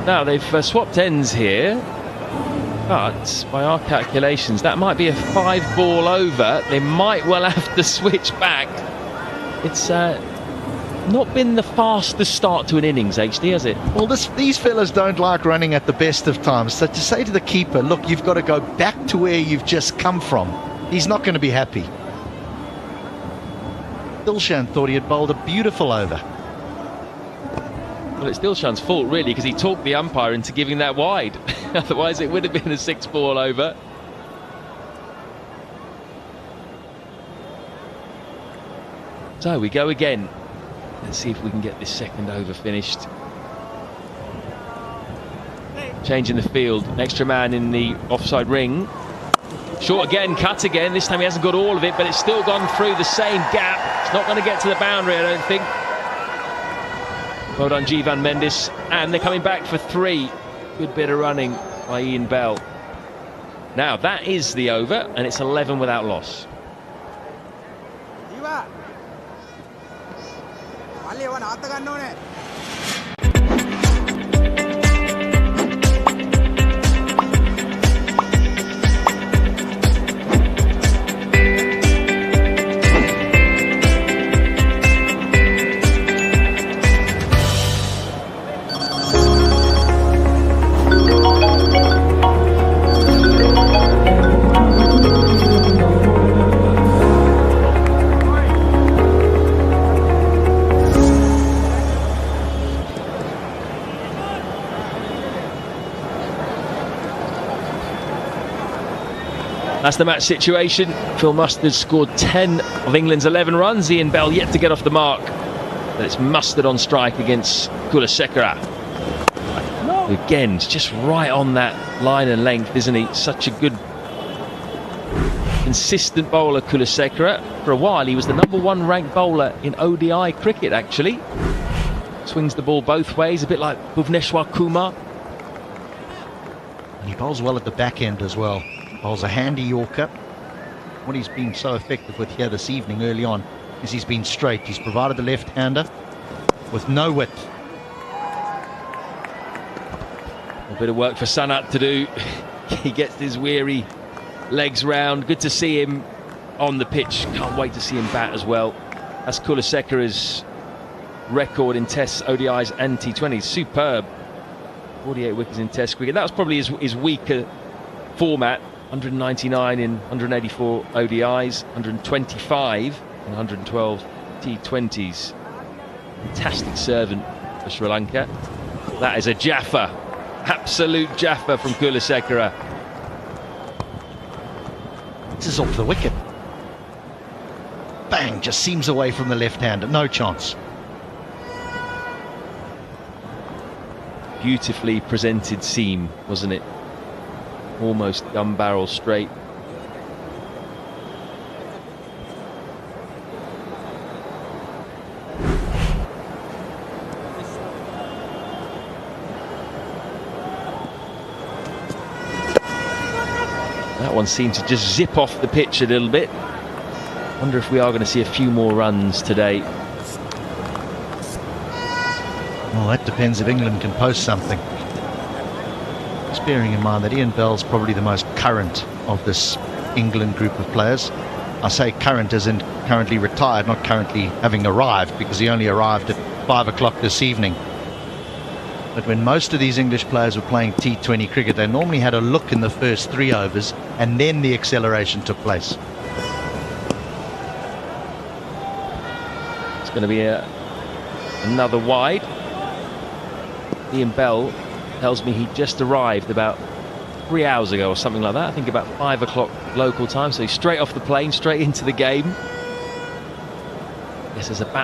Now, they've swapped ends here, but by our calculations, that might be a 5-ball over. They might well have to switch back. It's not been the fastest start to an innings, HD, has it? Well, these fellas don't like running at the best of times. So to say to the keeper, look, you've got to go back to where you've just come from, he's not going to be happy. Dilshan thought he had bowled a beautiful over. Well, it's Dilshan's fault, really, because he talked the umpire into giving that wide. Otherwise, it would have been a 6-ball over. So we go again. Let's see if we can get this second over finished. Change in the field. Extra man in the offside ring. Short again, cut again. This time he hasn't got all of it, but it's still gone through the same gap. It's not going to get to the boundary, I don't think. Well done, Jivan Mendes. And they're coming back for 3. Good bit of running by Ian Bell. Now, that is the over, and it's 11 without loss. That's the match situation. Phil Mustard scored 10 of England's 11 runs. Ian Bell yet to get off the mark. But it's Mustard on strike against Kulasekara. Again, just right on that line and length, isn't he? Such a good, consistent bowler, Kulasekara. For a while, he was the #1 ranked bowler in ODI cricket, actually. Swings the ball both ways, a bit like Bhuvneshwar Kumar. And he bowls well at the back end as well. Bowls a handy Yorker. What he's been so effective with here this evening early on is he's been straight. He's provided the left-hander with no width. A bit of work for Sanat to do. He gets his weary legs round. Good to see him on the pitch. Can't wait to see him bat as well. That's Kulasekara's record in Tests, ODIs and T20s. Superb. 48 wickets in Test cricket. That was probably his weaker format. 199 in 184 ODIs, 125 in 112 T20s. Fantastic servant for Sri Lanka. That is a Jaffa, absolute Jaffa from Kulasekara. This is off the wicket. Bang, just seems away from the left-hander, no chance. Beautifully presented seam, wasn't it? Almost gun barrel straight. That one seemed to just zip off the pitch a little bit. Wonder if we are going to see a few more runs today. Well, that depends if England can post something. Just bearing in mind that Ian Bell's probably the most current of this England group of players. I say current as in currently retired, not currently having arrived, because he only arrived at 5 o'clock this evening. But when most of these English players were playing T20 cricket, they normally had a look in the first 3 overs and then the acceleration took place. It's going to be another wide. Ian Bell tells me he just arrived about 3 hours ago or something like that. I think about 5 o'clock local time. So he's straight off the plane, straight into the game. Yes, there's a bat